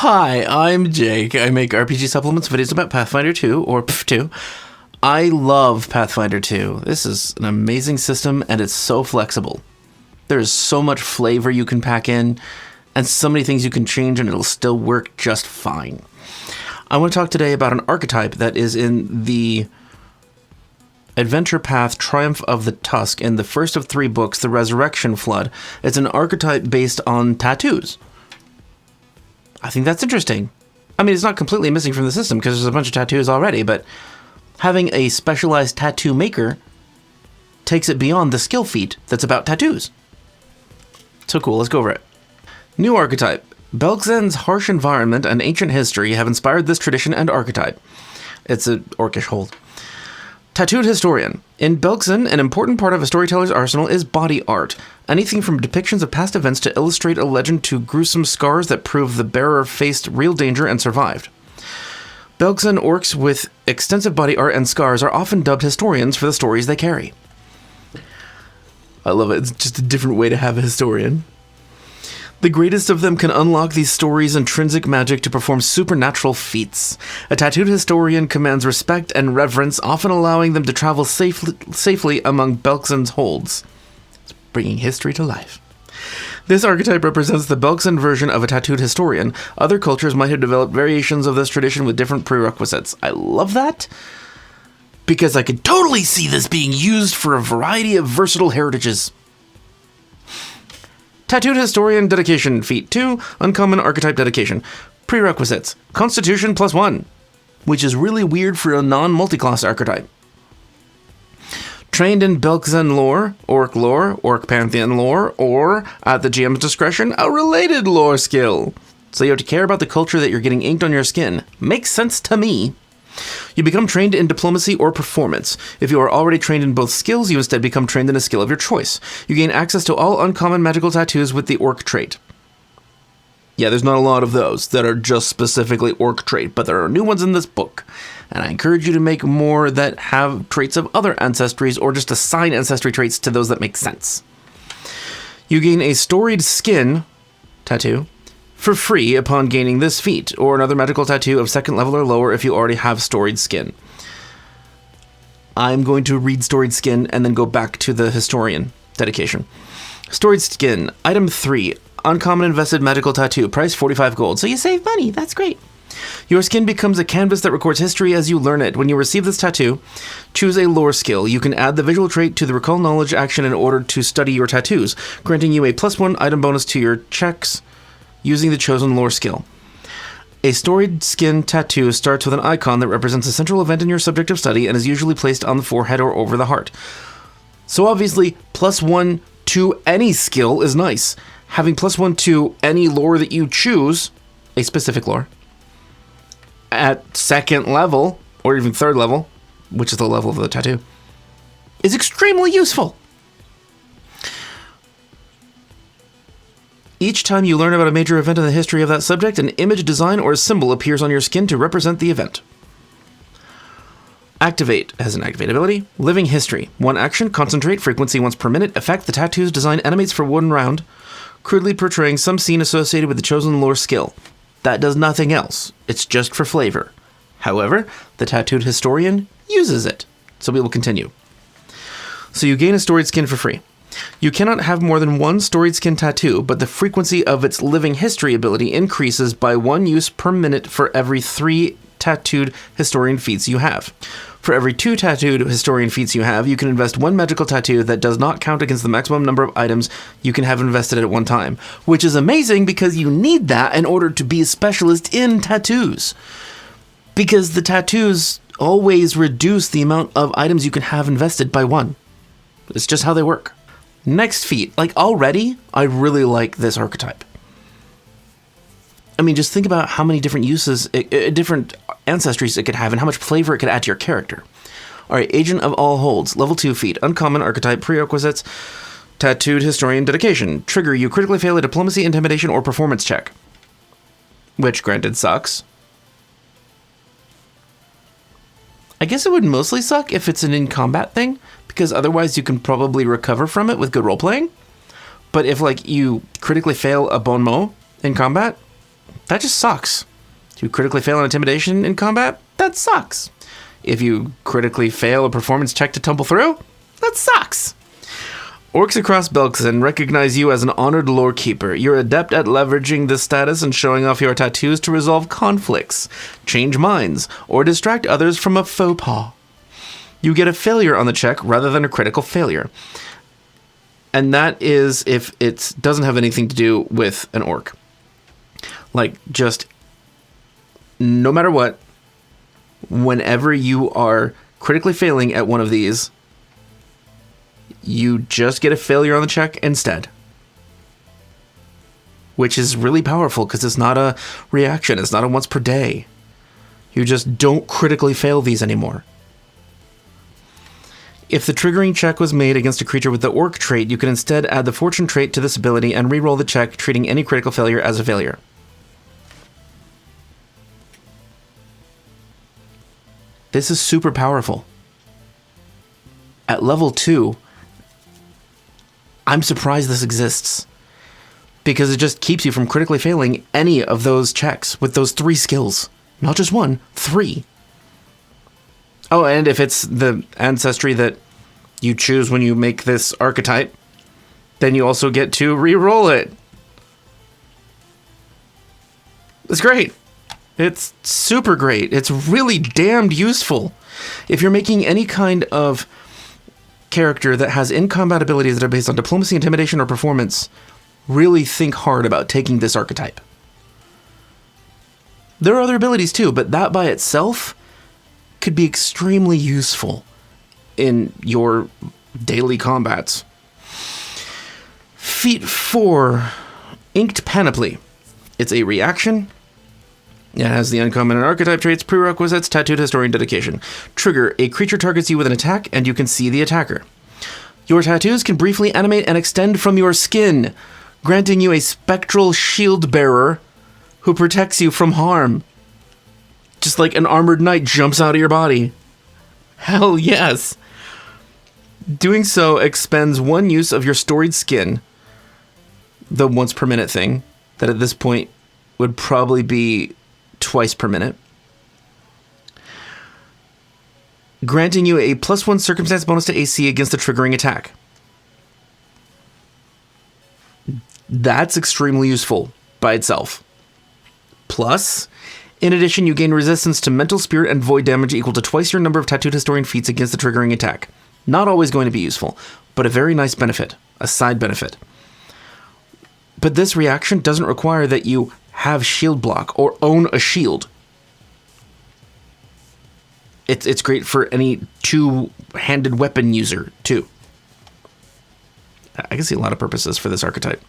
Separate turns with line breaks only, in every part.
Hi, I'm Jake. I make RPG supplements videos about Pathfinder 2, or PF2. I love Pathfinder 2. This is an amazing system, and it's so flexible. There's so much flavor you can pack in, and so many things you can change, and it'll still work just fine. I want to talk today about an archetype that is in the Adventure Path Triumph of the Tusk in the first of 3 books, The Resurrection Flood. It's an archetype based on tattoos. I think that's interesting. I mean, it's not completely missing from the system because there's a bunch of tattoos already, but having a specialized tattoo maker takes it beyond the skill feat that's about tattoos. So cool, let's go over it. New archetype. Belkzen's harsh environment and ancient history have inspired this tradition and archetype. It's an Orcish hold. Tattooed Historian. In Belkzen, an important part of a storyteller's arsenal is body art. Anything from depictions of past events to illustrate a legend to gruesome scars that prove the bearer faced real danger and survived. Belkzen orcs with extensive body art and scars are often dubbed historians for the stories they carry. I love it. It's just a different way to have a historian. The greatest of them can unlock these stories' intrinsic magic to perform supernatural feats. A tattooed historian commands respect and reverence, often allowing them to travel safely among Belkzen's holds. It's bringing history to life. This archetype represents the Belkzen version of a tattooed historian. Other cultures might have developed variations of this tradition with different prerequisites. I love that, because I could totally see this being used for a variety of versatile heritages. Tattooed Historian Dedication, Feat 2, Uncommon Archetype Dedication. Prerequisites, Constitution +1, which is really weird for a non-multiclass archetype. Trained in Belkzen lore, Orc Pantheon lore, or, at the GM's discretion, a related lore skill. So you have to care about the culture that you're getting inked on your skin. Makes sense to me. You become trained in diplomacy or performance. If you are already trained in both skills, you instead become trained in a skill of your choice. You gain access to all uncommon magical tattoos with the orc trait. Yeah, there's not a lot of those that are just specifically orc trait, but there are new ones in this book. And I encourage you to make more that have traits of other ancestries, or just assign ancestry traits to those that make sense. You gain a storied skin tattoo for free upon gaining this feat, or another magical tattoo of 2nd level or lower if you already have storied skin. I'm going to read storied skin and then go back to the historian dedication. Storied skin, item 3, uncommon invested magical tattoo, price 45 gold, so you save money, that's great. Your skin becomes a canvas that records history as you learn it. When you receive this tattoo, choose a lore skill. You can add the visual trait to the recall knowledge action in order to study your tattoos, granting you a +1 item bonus to your checks using the chosen lore skill. A storied skin tattoo starts with an icon that represents a central event in your subject of study and is usually placed on the forehead or over the heart. So obviously, +1 to any skill is nice. Having +1 to any lore that you choose, a specific lore, at 2nd level, or even 3rd level, which is the level of the tattoo, is extremely useful. Each time you learn about a major event in the history of that subject, an image, design, or symbol appears on your skin to represent the event. Activate has an activate ability. Living History. 1 action, concentrate, frequency once per minute, effect, the tattoo's design animates for 1 round, crudely portraying some scene associated with the chosen lore skill. That does nothing else. It's just for flavor. However, the Tattooed Historian uses it. So we will continue. So you gain a storied skin for free. You cannot have more than 1 storied skin tattoo, but the frequency of its Living History ability increases by 1 use per minute for every 3 tattooed historian feats you have. For every 2 tattooed historian feats you have, you can invest 1 magical tattoo that does not count against the maximum number of items you can have invested at one time, which is amazing because you need that in order to be a specialist in tattoos. Because the tattoos always reduce the amount of items you can have invested by 1. It's just how they work. Next feat. Already, I really like this archetype. I mean, just think about how many different uses, different ancestries it could have, and how much flavor it could add to your character. Alright, Agent of All Holds, level 2 feat, uncommon archetype, prerequisites, Tattooed Historian Dedication. Trigger, you critically fail a diplomacy, intimidation, or performance check. Which, granted, sucks. I guess it would mostly suck if it's an in-combat thing, because otherwise you can probably recover from it with good role-playing. But if, you critically fail a bon mot in combat, that just sucks. If you critically fail on intimidation in combat, that sucks. If you critically fail a performance check to tumble through, that sucks. Orcs across Belkzen recognize you as an honored lore keeper. You're adept at leveraging this status and showing off your tattoos to resolve conflicts, change minds, or distract others from a faux pas. You get a failure on the check rather than a critical failure. And that is if it doesn't have anything to do with an orc. Like, just no matter what, whenever you are critically failing at one of these, you just get a failure on the check instead. Which is really powerful because it's not a reaction. It's not a once per day. You just don't critically fail these anymore. If the triggering check was made against a creature with the orc trait, you can instead add the fortune trait to this ability and reroll the check, treating any critical failure as a failure. This is super powerful. At level 2, I'm surprised this exists, because it just keeps you from critically failing any of those checks with those 3 skills. Not just 1, 3. Oh, and if it's the ancestry that you choose when you make this archetype, then you also get to re-roll it. It's great. It's super great. It's really damned useful. If you're making any kind of character that has in-combat abilities that are based on diplomacy, intimidation, or performance, really think hard about taking this archetype. There are other abilities too, but that by itself could be extremely useful in your daily combats. Feat 4, Inked Panoply. It's a reaction. It has the uncommon and archetype traits, prerequisites, tattooed historian dedication. Trigger, a creature targets you with an attack, and you can see the attacker. Your tattoos can briefly animate and extend from your skin, granting you a spectral shield bearer who protects you from harm. Just like an armored knight jumps out of your body. Hell yes! Doing so expends 1 use of your storied skin, the once per minute thing, that at this point would probably be twice per minute, granting you a +1 circumstance bonus to AC against the triggering attack. That's extremely useful by itself. Plus, in addition, you gain resistance to mental, spirit, and void damage equal to twice your number of tattooed historian feats against the triggering attack. Not always going to be useful, but a very nice benefit, a side benefit. But this reaction doesn't require that you have shield block or own a shield. It's great for any two-handed weapon user too. I can see a lot of purposes for this archetype.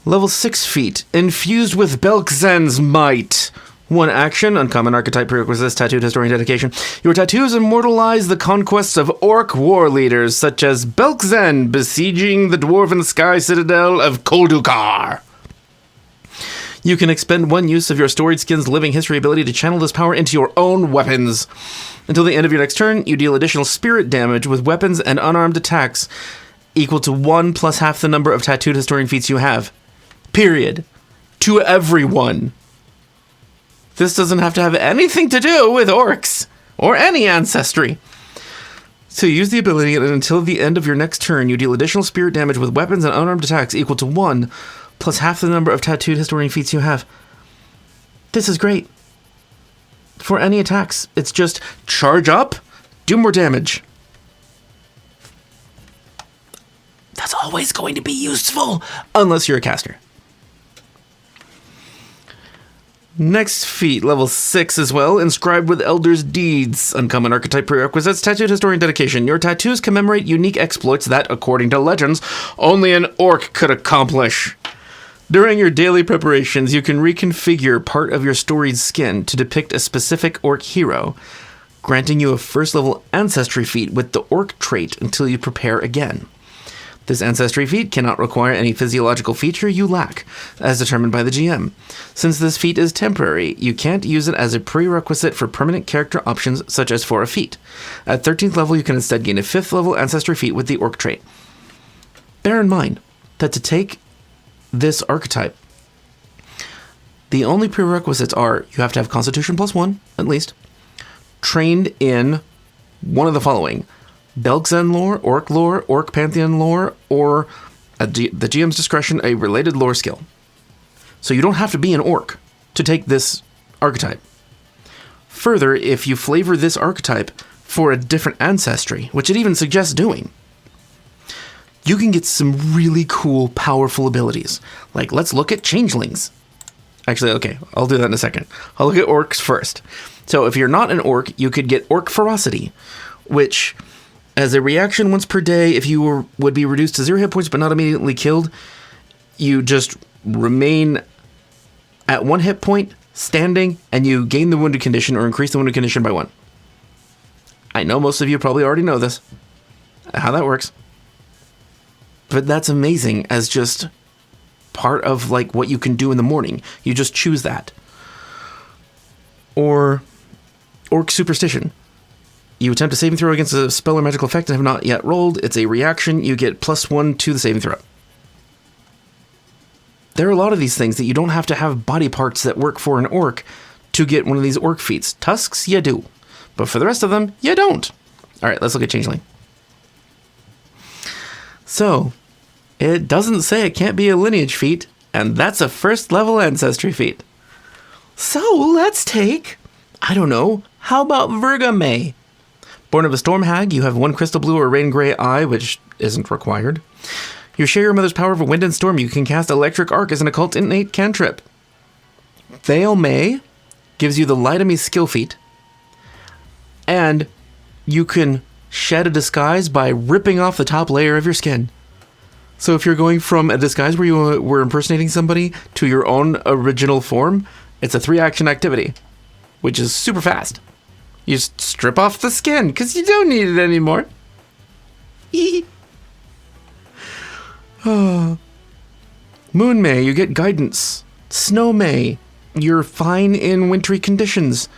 Level 6 feat, infused with Belkzen's might. 1 action, uncommon archetype prerequisites, tattooed historian dedication. Your tattoos immortalize the conquests of orc war leaders, such as Belkzen besieging the dwarven sky citadel of Koldukar. You can expend 1 use of your storied skin's living history ability to channel this power into your own weapons. Until the end of your next turn, you deal additional spirit damage with weapons and unarmed attacks equal to 1 plus half the number of tattooed historian feats you have. Period. To everyone. This doesn't have to have anything to do with orcs or any ancestry. So use the ability, and until the end of your next turn, you deal additional spirit damage with weapons and unarmed attacks equal to 1 plus half the number of tattooed historian feats you have. This is great. For any attacks, it's just charge up, do more damage. That's always going to be useful, unless you're a caster. Next feat, level 6 as well, inscribed with Elder's Deeds. Uncommon archetype prerequisites, tattooed historian dedication. Your tattoos commemorate unique exploits that, according to legends, only an orc could accomplish. During your daily preparations, you can reconfigure part of your storied skin to depict a specific orc hero, granting you a first level ancestry feat with the orc trait until you prepare again. This ancestry feat cannot require any physiological feature you lack, as determined by the GM. Since this feat is temporary, you can't use it as a prerequisite for permanent character options such as for a feat. At 13th level, you can instead gain a 5th level ancestry feat with the orc trait. Bear in mind that to take this archetype, The only prerequisites are you have to have Constitution +1, at least, trained in one of the following: Belgzen lore, Orc Pantheon lore, or at the GM's discretion, a related lore skill. So you don't have to be an orc to take this archetype. Further, if you flavor this archetype for a different ancestry, which it even suggests doing, you can get some really cool, powerful abilities. Like, let's look at changelings. Actually, okay, I'll do that in a second. I'll look at orcs first. So if you're not an orc, you could get Orc Ferocity, which, as a reaction once per day, if you would be reduced to 0 hit points but not immediately killed, you just remain at 1 hit point, standing, and you gain the wounded condition or increase the wounded condition by 1. I know most of you probably already know this, how that works. But that's amazing as just part of like what you can do in the morning. You just choose that. Or Orc Superstition. You attempt a saving throw against a spell or magical effect and have not yet rolled. It's a reaction. You get +1 to the saving throw. There are a lot of these things that you don't have to have body parts that work for an orc to get one of these orc feats. Tusks, you do. But for the rest of them, you don't. All right, let's look at Changeling. So, it doesn't say it can't be a lineage feat, and that's a first level ancestry feat. So, let's take, I don't know, how about Vergamay? Born of a Storm Hag, you have 1 crystal blue or rain gray eye, which isn't required. You share your mother's power of wind and storm. You can cast Electric Arc as an occult innate cantrip. Veil May gives you the Light-O-Me skill feat, and you can shed a disguise by ripping off the top layer of your skin. So if you're going from a disguise where you were impersonating somebody to your own original form, it's a 3-action activity, which is super fast. You just strip off the skin because you don't need it anymore. Moon May, you get guidance. Snow May, you're fine in wintry conditions.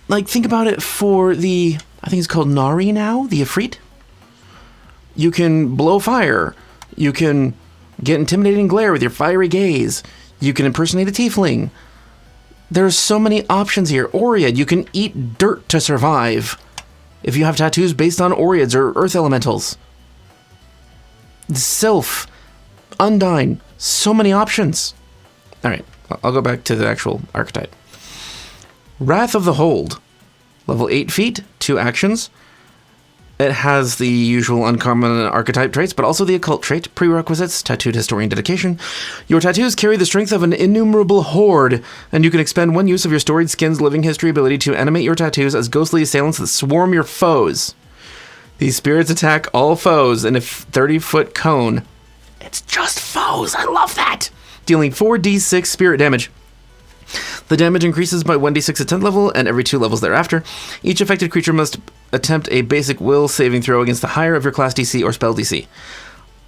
Like, think about it for the, I think it's called Nari now, the Ifrit. You can blow fire. You can get intimidating glare with your fiery gaze. You can impersonate a tiefling. There's so many options here. Oread, you can eat dirt to survive if you have tattoos based on Oreads or earth elementals. Sylph, Undyne, so many options. All right, I'll go back to the actual archetype. Wrath of the Hold, level 8 feat, 2 actions. It has the usual uncommon archetype traits, but also the occult trait. Prerequisites: Tattooed Historian dedication. Your tattoos carry the strength of an innumerable horde, and you can expend 1 use of your storied skin's living history ability to animate your tattoos as ghostly assailants that swarm your foes. These spirits attack all foes in a 30-foot cone. It's just foes, I love that! Dealing 4d6 spirit damage. The damage increases by 1d6 at 10th level and every 2 levels thereafter. Each affected creature must attempt a basic will saving throw against the higher of your class DC or spell DC.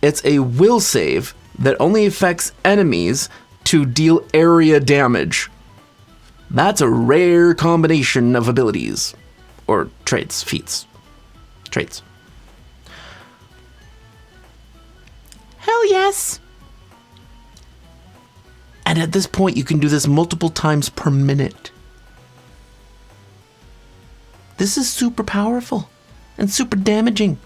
It's a will save that only affects enemies to deal area damage. That's a rare combination of abilities. Or traits, feats. Traits. Hell yes! And at this point, you can do this multiple times per minute. This is super powerful and super damaging.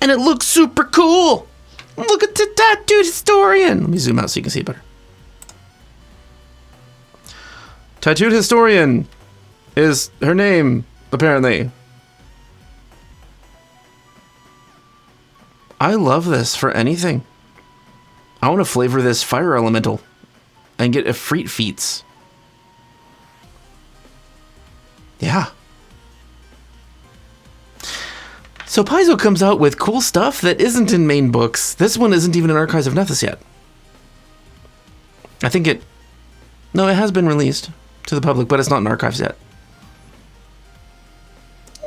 And it looks super cool! Look at the Tattooed Historian! Let me zoom out so you can see it better. Tattooed Historian is her name, apparently. I love this for anything. I want to flavor this fire elemental and get Ifrit feats. Yeah. So Paizo comes out with cool stuff that isn't in main books. This one isn't even in Archives of Nethys yet. I think it... No, it has been released to the public, but it's not in Archives yet.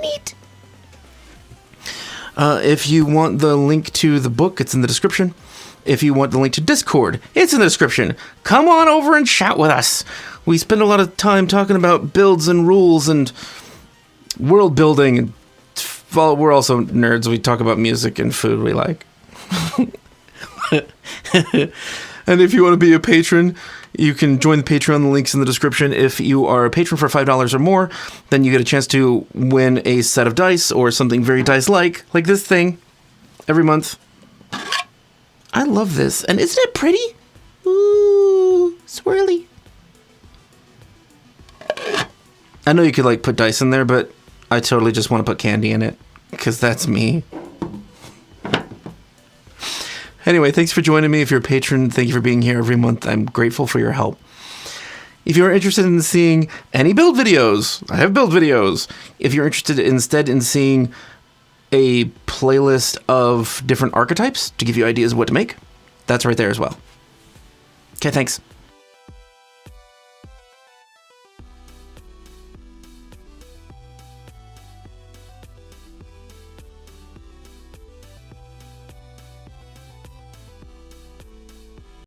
Neat. If you want the link to the book, it's in the description. If you want the link to Discord, it's in the description. Come on over and chat with us. We spend a lot of time talking about builds and rules and world building. Well, we're also nerds. We talk about music and food we like. And if you want to be a patron, You can join the Patreon. The link's in the description. If you are a patron for $5 or more, then you get a chance to win a set of dice or something very dice-like this thing, every month. I love this. And isn't it pretty? Ooh, swirly. I know you could, like, put dice in there, but I totally just want to put candy in it, because that's me. Anyway, thanks for joining me. If you're a patron, thank you for being here every month. I'm grateful for your help. If you're interested in seeing any build videos, I have build videos. If you're interested instead in seeing a playlist of different archetypes to give you ideas of what to make, that's right there as well. Okay, thanks.